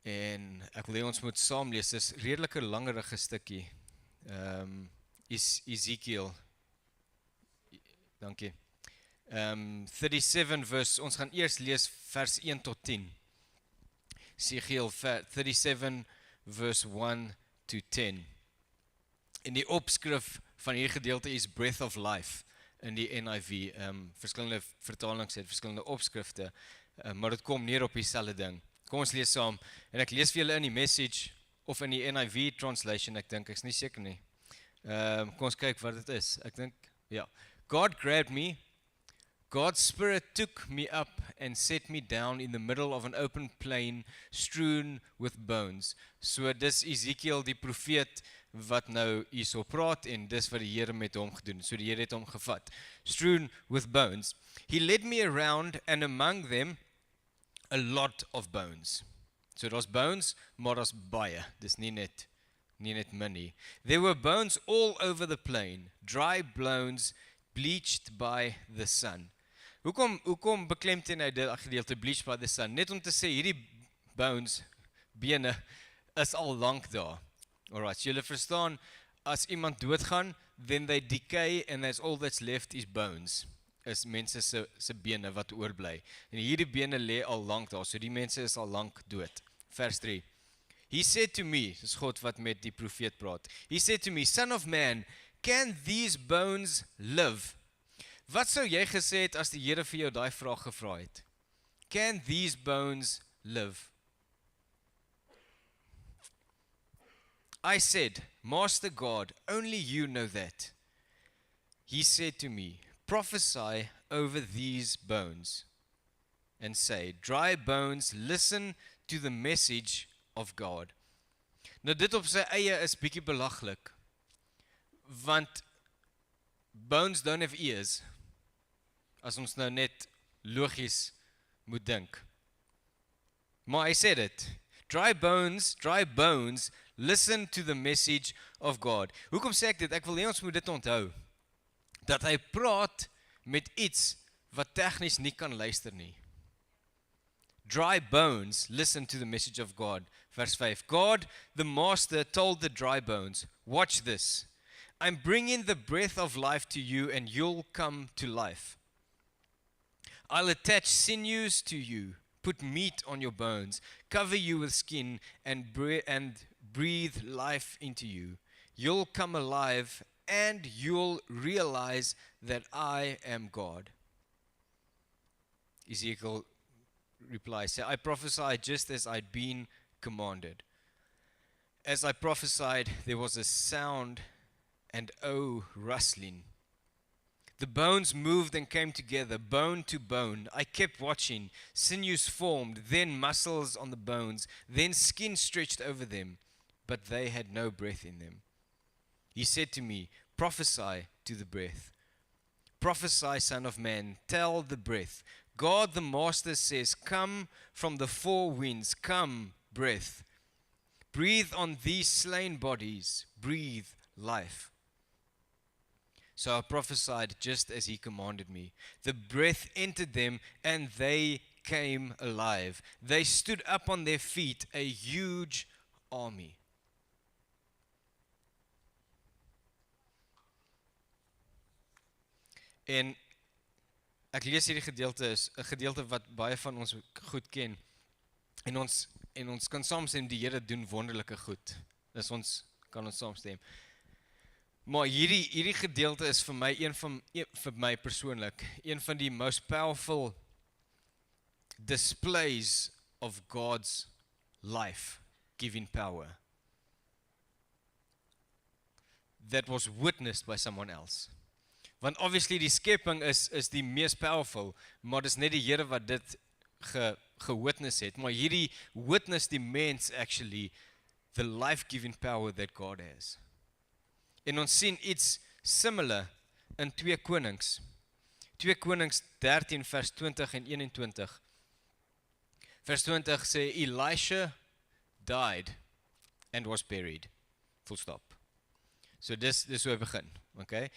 En ek wil hê ons moet saam lees, dis redelike langerige stukkie. Ezekiel, dankie. 37 vers, ons gaan eers lees vers 1 tot 10. Ezekiel 37 vers 1 to 10. En die opskrif van hierdie gedeelte is Breath of Life in die NIV. Verskillende vertalings het verskillende opskrifte, maar dit kom neer op dieselfde ding. Kom ons lees saam, en ek lees vir julle in die Message, of in die NIV translation, ek dink, ek is nie seker nie. Kom ons kyk wat dit is, ek dink, ja. God grabbed me, God's Spirit took me up and set me down in the middle of an open plain strewn with bones. So dis Ezekiel die profeet wat nou hierso praat, en dis wat die Here met hom gedoen. So die Here het hom gevat. Strewn with bones. He led me around, and among them a lot of bones. So daar's bones, maar daar's baie. Dis nie net min nie. There were bones all over the plain, dry bones bleached by the sun. Hoekom beklemtoon hy dit gedeelte bleached by the sun? Net om te sê, hierdie bones, bene, is al lank daar. Alright, so julle verstaan, as iemand doodgaan, then they decay and that's all that's left is bones. Is mense se bene wat oorbly. En hierdie bene lê al lank daar, so die mense is al lank dood. Vers 3. He said to me, dis God wat met die profeet praat. He said to me, Son of man, can these bones live? Wat sou jy gesê het as die Here vir jou daai vraag gevra het? Can these bones live? I said, Master God, only you know that. He said to me, prophesy over these bones and say, dry bones, listen to the message of God. Nou dit op sy eie is bietjie belaglik, want bones don't have ears, as ons nou net logies moet dink. Maar hy sê dit, dry bones, listen to the message of God. Hoekom sê ek dit? Ek wil hê ons moet dit onthou, dat hy praat met iets wat tegnies nie kan luister nie. Dry bones, listen to the message of God. Verse 5, God, the Master, told the dry bones, watch this. I'm bringing the breath of life to you and you'll come to life. I'll attach sinews to you, put meat on your bones, cover you with skin and breathe life into you. You'll come alive and you'll realize that I am God. Ezekiel replies, I prophesied just as I'd been commanded. As I prophesied, there was a sound and rustling. The bones moved and came together, bone to bone. I kept watching. Sinews formed, then muscles on the bones, then skin stretched over them, but they had no breath in them. He said to me, prophesy to the breath. Prophesy, Son of Man, tell the breath. God the Master says, come from the four winds, come, breath. Breathe on these slain bodies, breathe life. So I prophesied just as he commanded me. The breath entered them and they came alive. They stood up on their feet, a huge army. En ek lees hierdie gedeelte is 'n gedeelte wat baie van ons goed ken. En ons kan saamstem die Here doen wonderlike goed. Dis ons kan ons saamstem. Maar hierdie gedeelte is vir my vir my persoonlik een van die most powerful displays of God's life-giving power that was witnessed by someone else. Want obviously die skepping is die mees powerful, maar dis net die Here wat dit gewitness het. Maar hierdie witness die mens actually the life-giving power that God has. En ons sien iets similar in 2 Konings. 2 Konings 13 vers 20 en 21. Vers 20 sê Elisha died and was buried. Full stop. So dis hoe hy begin, okay?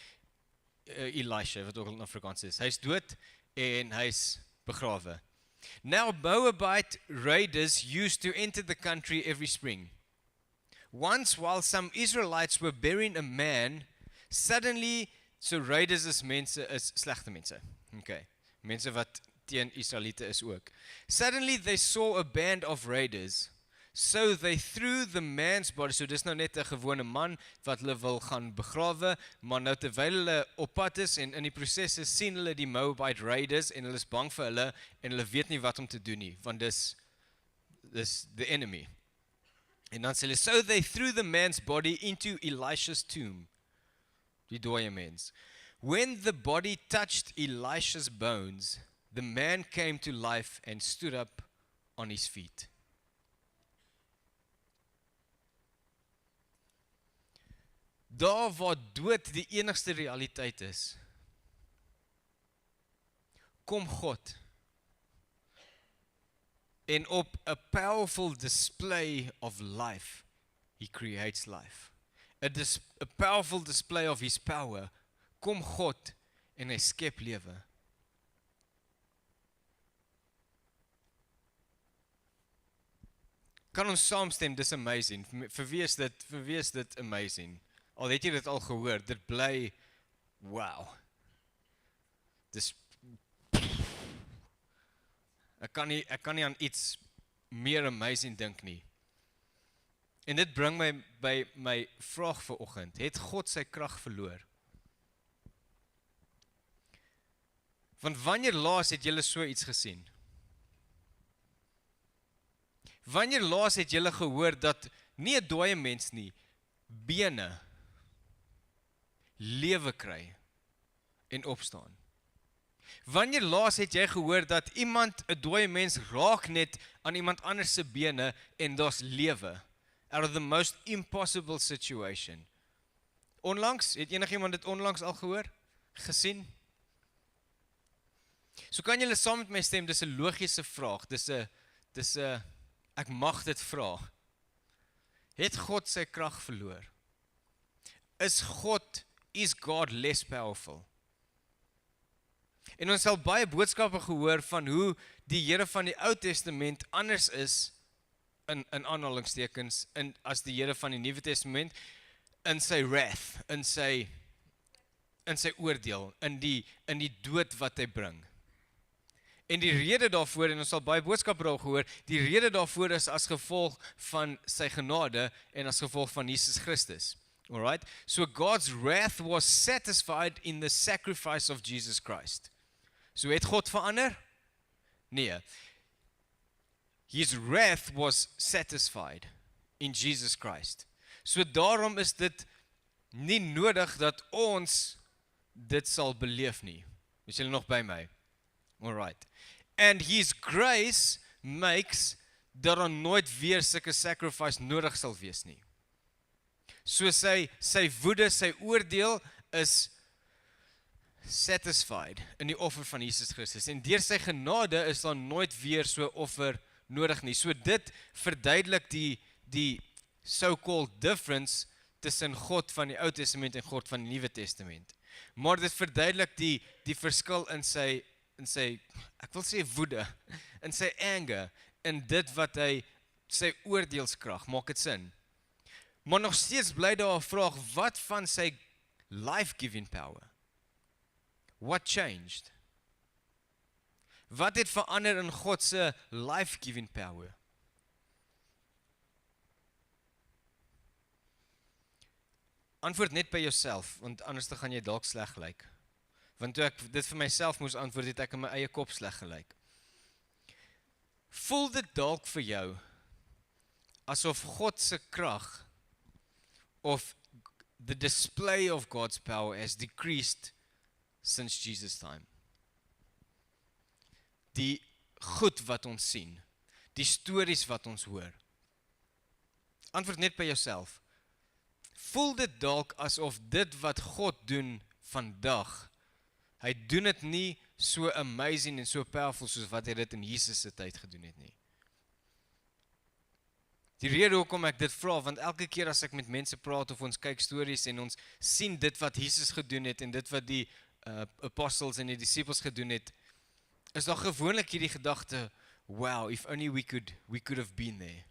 Elisha, wat ook al in Afrikaans is. Hy's dood en hy's begrawe. Now Moabite raiders used to enter the country every spring. Once, while some Israelites were burying a man, suddenly, so raiders is slegte mense. Okay. Mense wat teen Israeliete is ook. Suddenly they saw a band of raiders. So they threw the man's body, so dis nou net 'n gewone man wat hulle wil gaan begrawe, maar nou terwyl hulle op pad is en in die prosesse sien hulle die Moabite raiders en hulle is bang vir hulle en hulle weet nie wat om te doen nie, want dis the enemy. En dan sê hulle, so they threw the man's body into Elisha's tomb. Die dooie mens. When the body touched Elisha's bones, the man came to life and stood up on his feet. Daar waar dood die enigste realiteit is, kom God en op a powerful display of life, he creates life. A powerful display of his power, kom God en hy skep lewe. Kan ons saamstem, dis amazing. Vir wie is dit amazing? Al het jy dit al gehoor, dit bly, wow. Dis, ek kan nie aan iets meer amazing dink nie. En dit bring my by my vraag vanoggend, het God sy krag verloor? Want wanneer laas het julle so iets gesien? Wanneer laas het julle gehoor dat nie 'n dooie mens nie, bene, lewe kry en opstaan? Wanneer laas het jy gehoor dat iemand 'n dooie mens raak net aan iemand anders se bene en daar's lewe? Out of the most impossible situation. Onlangs, het enigiemand dit onlangs al gehoor? Gesien? So kan julle saam met my stem, dis 'n logiese vraag, dis 'n ek mag dit vra. Het God sy krag verloor? Is God less powerful? En ons sal baie boodskappe gehoor van hoe die Here van die Ou Testament anders is, in aanhalingstekens, as die Here van die Nuwe Testament, in sy wrath, in sy oordeel, in die dood wat hy bring. En die rede daarvoor, en ons sal baie boodskappe daar gehoor, die rede daarvoor is as gevolg van sy genade en as gevolg van Jesus Christus. Alright? So God's wrath was satisfied in the sacrifice of Jesus Christ. So het God verander? Nee. His wrath was satisfied in Jesus Christ. So daarom is dit nie nodig dat ons dit sal beleef nie. Is julle nog by my? Alright. And his grace makes dat daar nooit weer sulke sacrifice nodig sal wees nie. So sy woede, sy oordeel is satisfied in die offer van Jesus Christus. En deur sy genade is daar nooit weer so offer nodig nie. So dit verduidelik die so-called difference tussen God van die Ou Testament en God van die Nuwe Testament. Maar dit verduidelik die verskil in sy, ek wil sê woede, in sy anger, in dit wat hy, sy oordeelskrag, maak dit sin. Maar nog steeds bly daar 'n vraag, wat van sy life-giving power? What changed? Wat het verander in God se life-giving power? Antwoord net by jouself, want anders dan gaan jy dalk sleg lyk. Want toe ek dit vir myself moes antwoord, het ek in my eie kop sleg gelyk. Voel dit dalk vir jou asof God se krag of the display of God's power has decreased since Jesus' time? Die goed wat ons sien, die stories wat ons hoor. Antwoord net by jouself. Voel dit dalk asof dit wat God doen vandag, hy doen dit nie so amazing en so powerful soos wat hy dit in Jesus se tyd gedoen het nie. Die rede hoekom ek dit vra, want elke keer as ek met mense praat of ons kyk stories en ons sien dit wat Jesus gedoen het en dit wat die apostles en die disciples gedoen het, is daar gewoonlik hierdie gedagte, wow, if only we could have been there.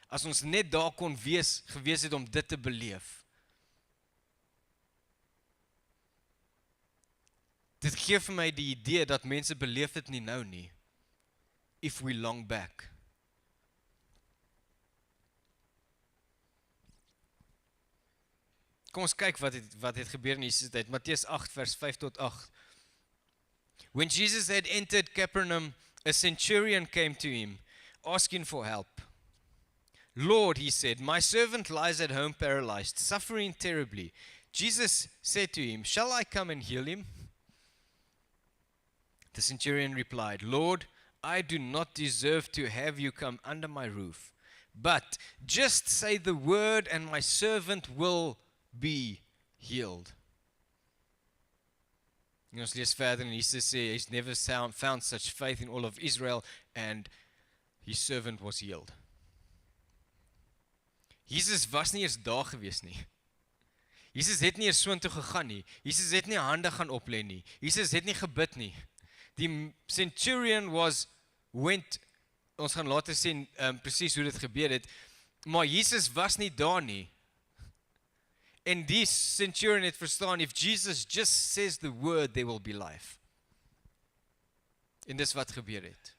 As ons net daar kon gewees het om dit te beleef. Dit gee vir my die idee dat mense beleef dit nie nou nie. If we long back. Kom ons kyk wat het gebeur in Jesus tyd. Matteus 8 vers 5 tot 8. When Jesus had entered Capernaum, a centurion came to him, asking for help. Lord, he said, my servant lies at home paralyzed, suffering terribly. Jesus said to him, shall I come and heal him? The centurion replied, Lord, I do not deserve to have you come under my roof, but just say the word and my servant will be healed. En ons lees verder en Jesus sê, he's never found such faith in all of Israel, and his servant was healed. Jesus was nie eers daar gewees nie. Jesus het nie eers soontoe gegaan nie. Jesus het nie hande gaan oplê nie. Jesus het nie gebid nie. Die centurion went, ons gaan later sien presies hoe dit gebeur het, maar Jesus was nie daar nie. En die centurion het verstaan, if Jesus just says the word, there will be life. En dis wat gebeur het.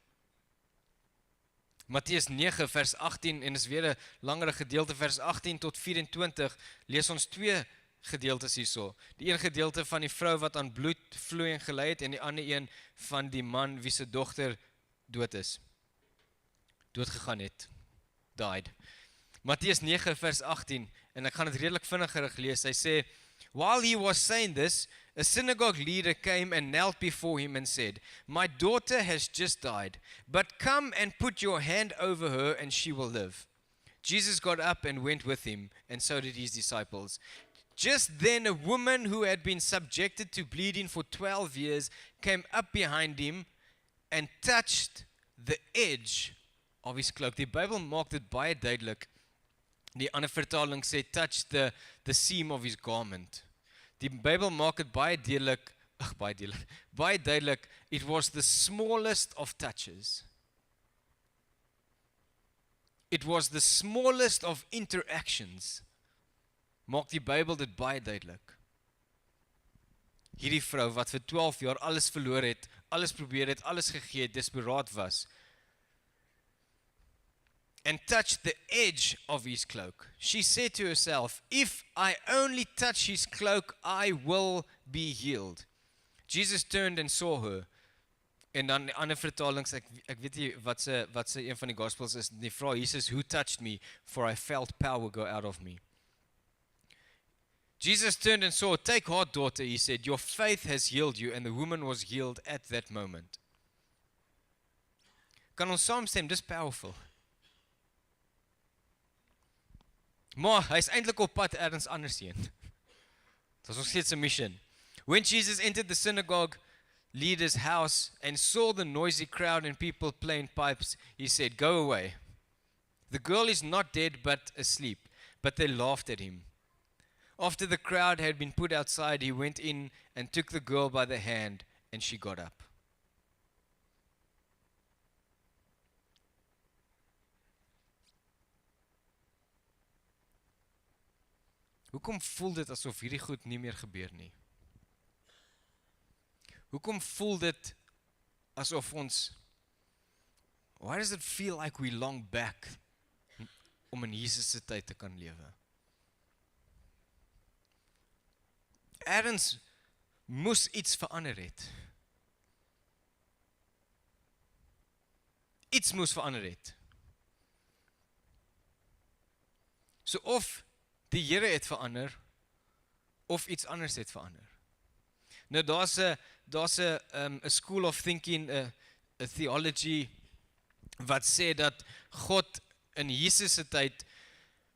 Matteus 9 vers 18, en is weer 'n langere gedeelte, vers 18 tot 24, lees ons twee gedeeltes hierso. Die een gedeelte van die vrou wat aan bloedvloeiing gelei het, en die ander een van die man wie se dogter dood gegaan het, died. Matteus 9 vers 18, en ek gaan dit redelik vinniger lees. Hy sê, while he was saying this, a synagogue leader came and knelt before him and said, my daughter has just died, but come and put your hand over her and she will live. Jesus got up and went with him, and so did his disciples. Just then a woman who had been subjected to bleeding for 12 years came up behind him and touched the edge of his cloak. Die Bybel maak dit baie duidelik. Die ander vertaling sê, touch the seam of his garment. Die Bybel maak dit baie duidelik, it was the smallest of touches. It was the smallest of interactions. Maak die Bybel dit baie duidelik. Hierdie vrou wat vir 12 jaar alles verloor het, alles probeer het, alles gegee het, desperaat was, and touched the edge of his cloak. She said to herself, if I only touch his cloak, I will be healed. Jesus turned and saw her. En dan die ander vertalings, ek weet nie wat se een van die gospels is, die vra Jesus, who touched me, for I felt power go out of me. Jesus turned and saw, take heart, daughter, he said, your faith has healed you, and the woman was healed at that moment. Kan ons saamstem, dis powerful. Maar hy is eintlik op pad ergens anders heen. Dit was nog steeds 'n mission. When Jesus entered the synagogue leader's house and saw the noisy crowd and people playing pipes, he said, go away. The girl is not dead but asleep. But they laughed at him. After the crowd had been put outside, he went in and took the girl by the hand, and she got up. Hoekom voel dit asof hierdie goed nie meer gebeur nie? Hoekom voel dit asof ons, why does it feel like we long back om in Jesus se tyd te kan lewe? Ergens moes iets verander het. Iets moes verander het. So of die Here het verander, of iets anders het verander. Nou daar's 'n school of thinking, 'n theology, wat sê dat God in Jesus se tyd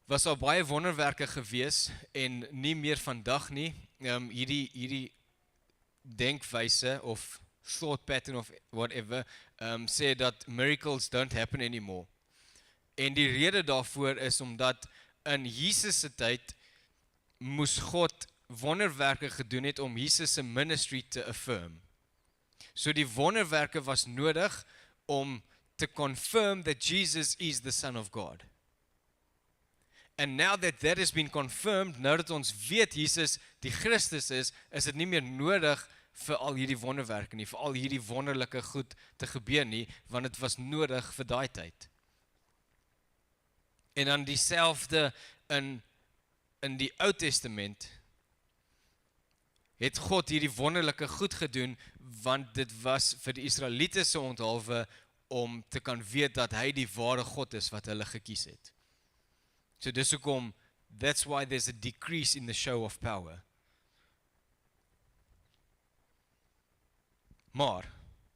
was daar baie wonderwerke gewees, en nie meer vandag nie. Hierdie denkwyse, of thought pattern, of whatever, sê dat miracles don't happen anymore. En die rede daarvoor is omdat in Jesus se tyd moes God wonderwerke gedoen het om Jesus se ministry te affirm. So die wonderwerke was nodig om to confirm that Jesus is the Son of God. And now that that has been confirmed, nou dat ons weet Jesus die Christus is dit nie meer nodig vir al hierdie wonderwerke nie, vir al hierdie wonderlike goed te gebeur nie, want dit was nodig vir daai tyd. En dan dieselfde in die Ou Testament het God hierdie wonderlike goed gedoen, want dit was vir die Israeliete se onthaalwe om te kan weet dat hy die ware God is wat hulle gekies het. So dis hoekom, that's why there's a decrease in the show of power. Maar,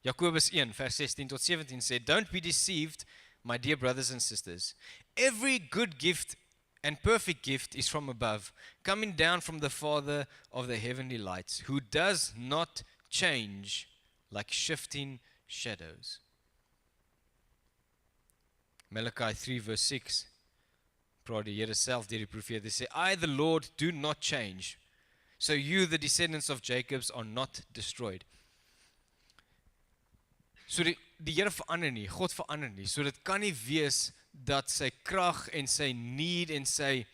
Jakobus 1 vers 16 tot 17 sê, don't be deceived, my dear brothers and sisters. Every good gift and perfect gift is from above, coming down from the Father of the heavenly lights, who does not change like shifting shadows. Malachi 3 verse 6, praat die Here self deur die profeet, hy sê, I the Lord do not change, so you the descendants of Jacob are not destroyed. So die Here verander nie, God verander nie, so dit kan nie wees dat sy krag en sy need en sy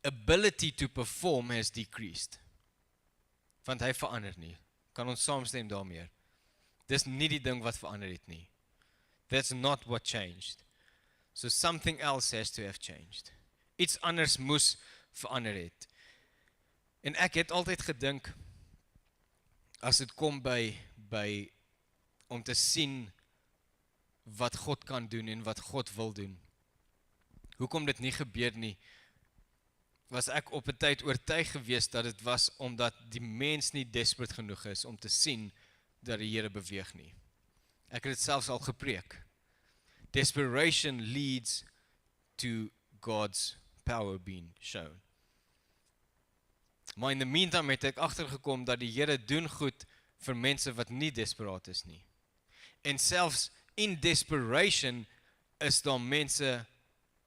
ability to perform has decreased. Want hy verander nie. Kan ons saamstem daarmee? Dis nie die ding wat verander het nie. That's not what changed. So something else has to have changed. Iets anders moes verander het. En ek het altyd gedink, as dit kom by om te sien wat God kan doen en wat God wil doen. Hoekom dit nie gebeur nie, was ek op 'n tyd oortuig gewees dat dit was omdat die mens nie desperate genoeg is om te sien dat die Here beweeg nie. Ek het dit selfs al gepreek. Desperation leads to God's power being shown. Maar in the meantime het ek agtergekom dat die Here doen goed vir mense wat nie desperaat is nie. En selfs in desperation is daar mense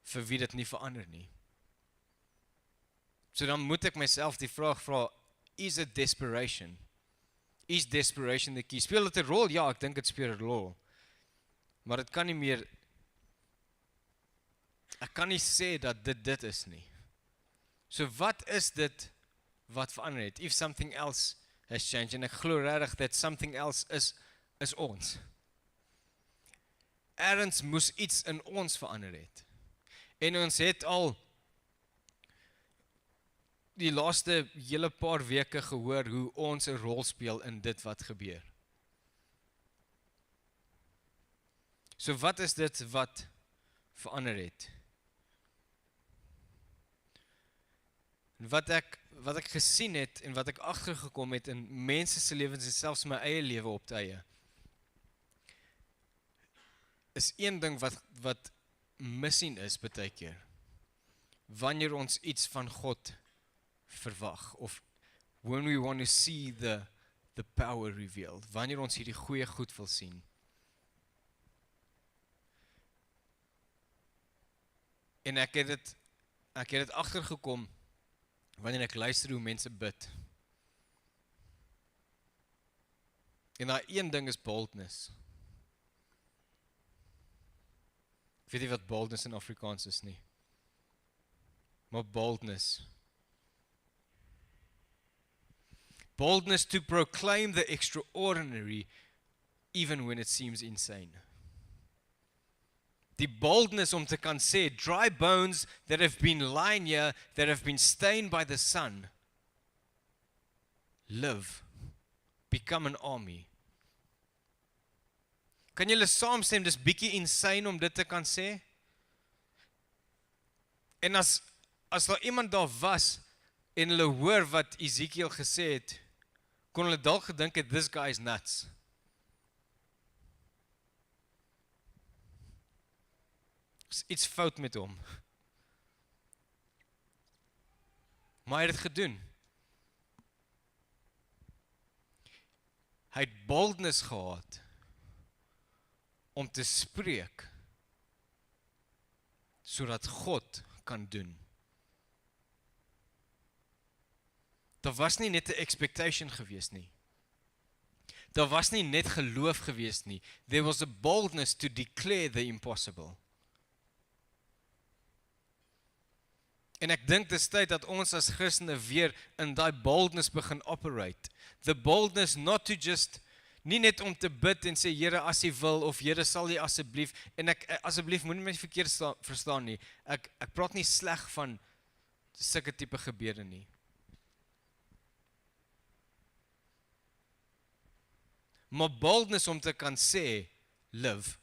vir wie dit nie verander nie. So dan moet ek myself die vraag vra, is it desperation? Is desperation the key? Speel dit 'n rol? Ja, ek dink dit speel 'n rol. Maar dit kan nie meer, ek kan nie sê dat dit is nie. So wat is dit wat verander het? If something else has changed, en ek glo regtig dat something else is ons. Ergens moes iets in ons verander het. En ons het al die laaste hele paar weke gehoor hoe ons 'n rol speel in dit wat gebeur. So wat is dit wat verander het? Wat ek gesien het en wat ek agtergekom het in mense se lewens en selfs my eie lewe op tye, is een ding wat missing is baie keer. Wanneer ons iets van God verwag, of when we want to see the power revealed, wanneer ons hierdie goeie goed wil sien. En ek het dit agtergekom wanneer ek luister hoe mense bid. En daai een ding is boldness. Ek weet nie wat boldness in Afrikaans is nie. Maar boldness. Boldness to proclaim the extraordinary even when it seems insane. Die boldness om te kan sê, dry bones that have been lying here, that have been stained by the sun, live, become an army. Kan julle saamstem, dis bietjie insane om dit te kan sê? En as daar iemand daar was, en hulle hoor wat Ezekiel gesê het, kon hulle dalk gedink het, this guy is nuts. Is iets fout met hom. Maar hy het dit gedoen. Hy het boldness gehad om te spreek sodat God kan doen. Daar was nie net 'n expectation gewees nie. Daar was nie net geloof gewees nie. There was a boldness to declare the impossible. En ek dink dis tyd dat ons as Christene weer in daai boldness begin operate. The boldness not to just, nie net om te bid en sê, Here, as U wil, of Here, sal U asseblief, en asseblief, moenie my verkeerd verstaan nie, ek praat nie sleg van sulke tipe gebede nie. Maar boldness om te kan sê, live.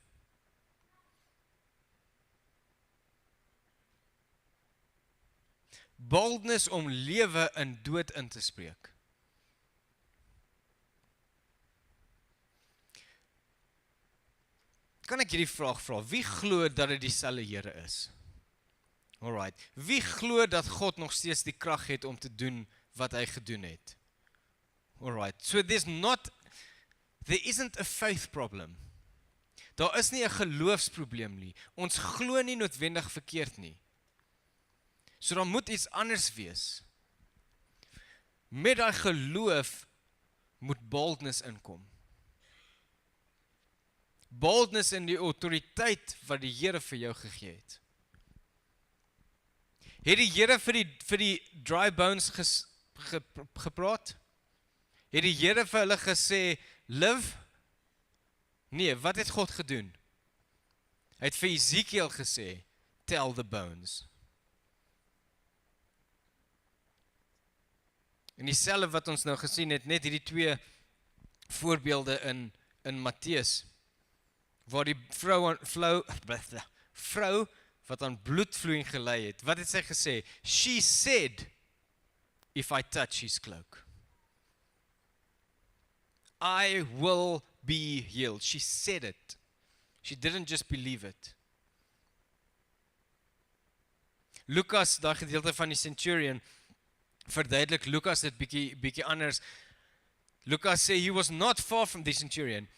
Boldness om lewe in dood in te spreek. Kan ek hierdie vraag vra? Wie glo dat dit dieselfde Here is? Alright. Wie glo dat God nog steeds die krag het om te doen wat hy gedoen het? Alright. So there isn't a faith problem. Daar is nie 'n geloofsprobleem nie. Ons glo nie noodwendig verkeerd nie. So daar moet iets anders wees. Met daai geloof moet boldness inkom. Boldness in die autoriteit wat die Here vir jou gegee het. Het die Here vir die dry bones gepraat? Het die Here vir hulle gesê, live? Nee, wat het God gedoen? Hy het vir Ezekiel gesê, tell the bones. En dieselfde wat ons nou gesien het, net hierdie twee voorbeelde in Matteus, waar die vrou wat aan bloedvloeiing gelei het, wat het sy gesê? She said, if I touch his cloak, I will be healed. She said it. She didn't just believe it. Lukas, daai gedeelte van die centurion, verduidelik Lukas dit bietjie anders. Lukas sê, he was not far from the centurion.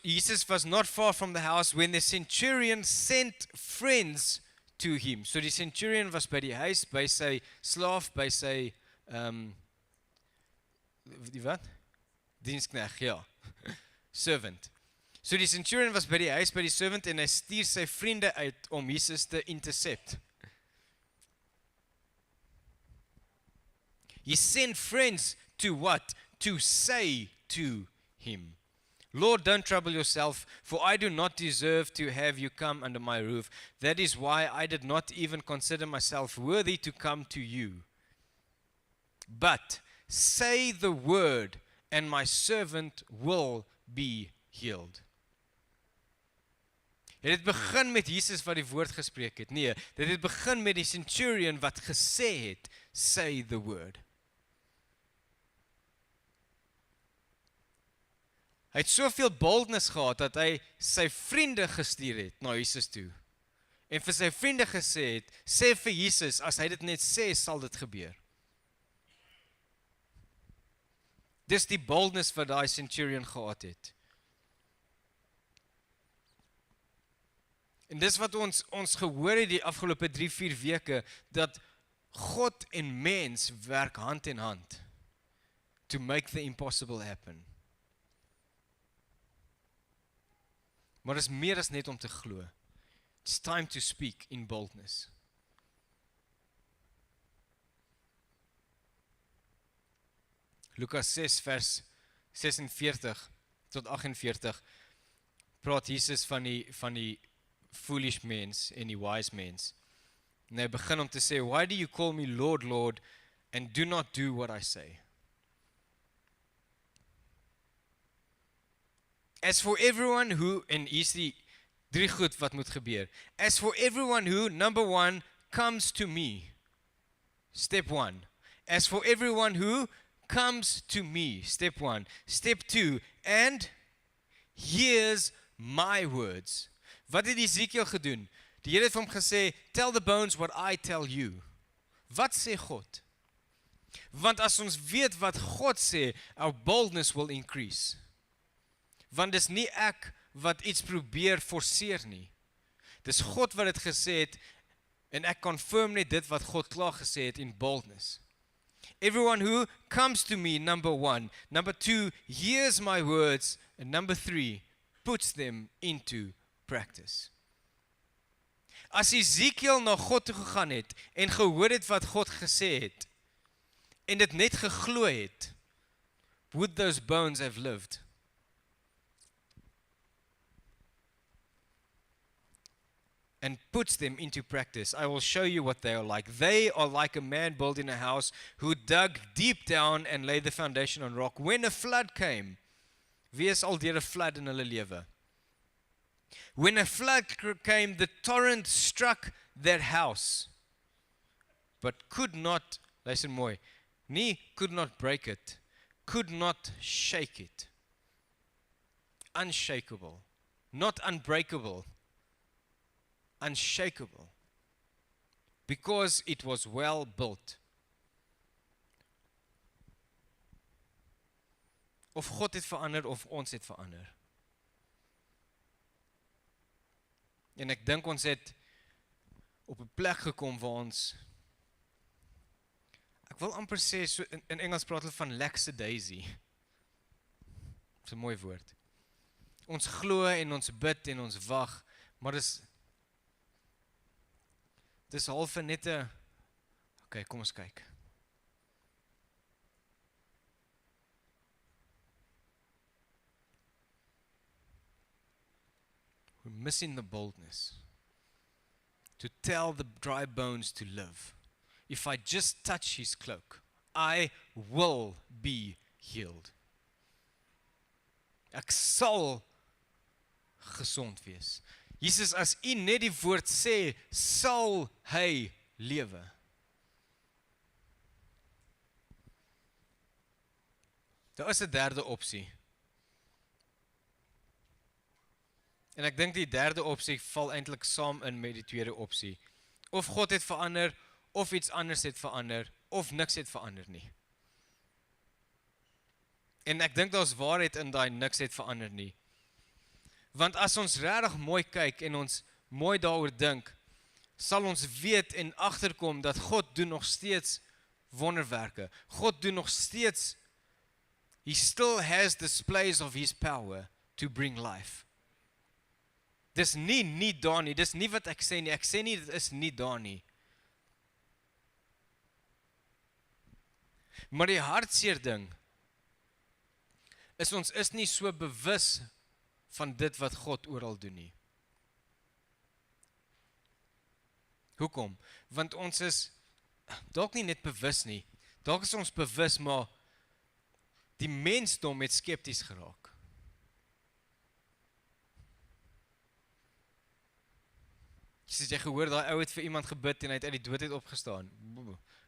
Jesus was not far from the house when the centurion sent friends to him. So die centurion was by die huis, by sy slaaf, by sy diensknegt, ja. Servant. So die centurion was by die huis, by die servant, en hy stuur sy vriende uit om Jesus te intercept. He sent friends to what? To say to him, Lord, don't trouble yourself, for I do not deserve to have you come under my roof. That is why I did not even consider myself worthy to come to you. But say the word, and my servant will be healed. Het het begin met Jesus wat die woord gespreek het? Nee, dit het begin met die centurion wat gesê het, say the word. Hy het soveel boldness gehad, dat hy sy vriende gestuur het na Jesus toe. En vir sy vriende gesê het, sê vir Jesus, as hy dit net sê, sal dit gebeur. Dis die boldness wat daai centurion gehad het. En dis wat ons gehoor het die afgelope 3-4 weke, dat God en mens werk hand in hand to make the impossible happen. Maar dit is meer as net om te glo. It's time to speak in boldness. Lukas 6 vers 46 tot 48 praat Jesus van die foolish mens en die wise mens. En hy begin om te sê, why do you call me Lord, Lord, and do not do what I say? As for everyone who, en hier is die 3 goed wat moet gebeur. As for everyone who, number 1, comes to me. Step 1. As for everyone who comes to me. Step 1. Step 2. And hears my words. Wat het Ezekiel gedoen? Die Here het vir hom gesê, tell the bones what I tell you. Wat sê God? Want as ons weet wat God sê, our boldness will increase. Want dis nie ek wat iets probeer forceer nie. Dis God wat dit gesê het, en ek confirm net dit wat God klaar gesê het in boldness. Everyone who comes to me, number 1. Number 2, hears my words. And number 3, puts them into practice. As Ezekiel na God toe gegaan het en gehoor het wat God gesê het en dit net geglo het, would those bones have lived? And puts them into practice. I will show you what they are like. They are like a man building a house who dug deep down and laid the foundation on rock. When a flood came, wie is al deur 'n flood in hulle lewe? When a flood came, the torrent struck that house, but could not, luister mooi, nie could not break it, could not shake it. Unshakable, not unbreakable, unshakable, because it was well built. Of God het verander of ons het verander. En ek dink ons het op 'n plek gekom waar ons, ek wil amper sê, so in Engels praat hulle van lackadaisy. Dis 'n mooi woord. Ons glo en ons bid en ons wag, maar dis half net 'n, okay, kom ons kyk. We're missing the boldness to tell the dry bones to live. If I just touch his cloak, I will be healed. Ek sal gesond wees. Jesus, as u net die woord sê, sal hy lewe. Daar is 'n derde opsie. En ek dink die derde opsie val eintlik saam in met die tweede opsie. Of God het verander, of iets anders het verander, of niks het verander nie. En ek dink daar's waarheid in daai niks het verander nie. Want as ons regtig mooi kyk en ons mooi daaroor dink, sal ons weet en agterkom dat God doen nog steeds wonderwerke. God doen nog steeds, he still has displays of his power to bring life. Dis nie daar nie, dis nie wat ek sê nie, ek sê nie dit is nie daar nie. Maar die hartseer ding, is ons is nie so bewus van dit wat God oral doen nie. Hoekom? Want ons is dalk nie net bewus nie, dalk is ons bewus, maar die mensdom het skepties geraak. As jy gehoor, daai ou het vir iemand gebid en hy het uit die dood uit opgestaan.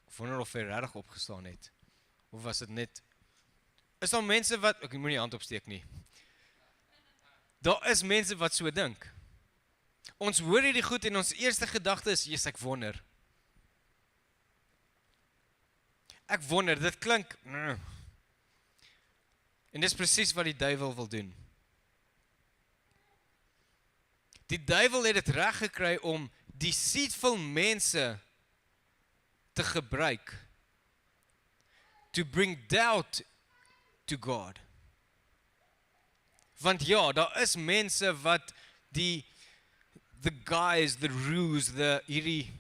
Ek wonder of hy regtig opgestaan het. Of was dit net? Is daar mense wat, ek moet nie hand opsteek nie. Daar is mense wat so dink. Ons hoor hierdie goed en ons eerste gedagte is, Jesus, ek wonder. Ek wonder, dit klink. En dis presies wat die duiwel wil doen. Die duiwel het dit reg gekry om deceitful mense te gebruik to bring doubt to God. Want ja, daar is mense wat the guys, the ruse, hierdie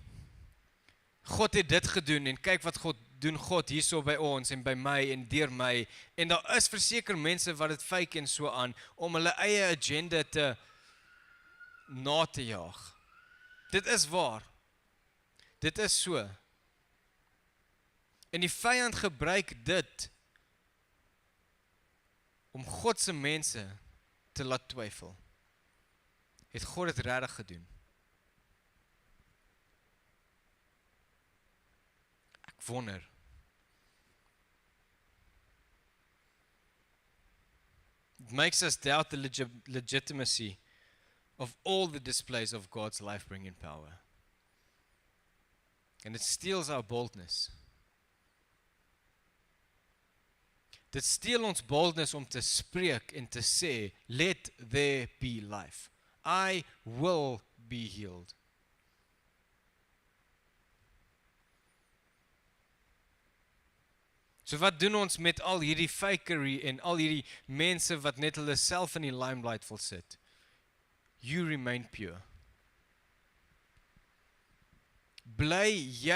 God het dit gedoen en kyk wat God doen God hierso by ons en by my en deur my, en daar is verseker mense wat dit fake en so aan om hulle eie agenda te na te jaag. Dit is waar. Dit is so. En die vyand gebruik dit om God se mense te laat twyfel. Het God dit regtig gedoen? Ek wonder. It makes us doubt the legitimacy of all the displays of God's life-bringing power. And it steals our boldness. Dit steel ons boldness om te spreek en te sê, let there be life. I will be healed. So wat doen ons met al hierdie fakery en al hierdie mense wat net hulle self in die limelight wil sit? You remain pure. Bly jy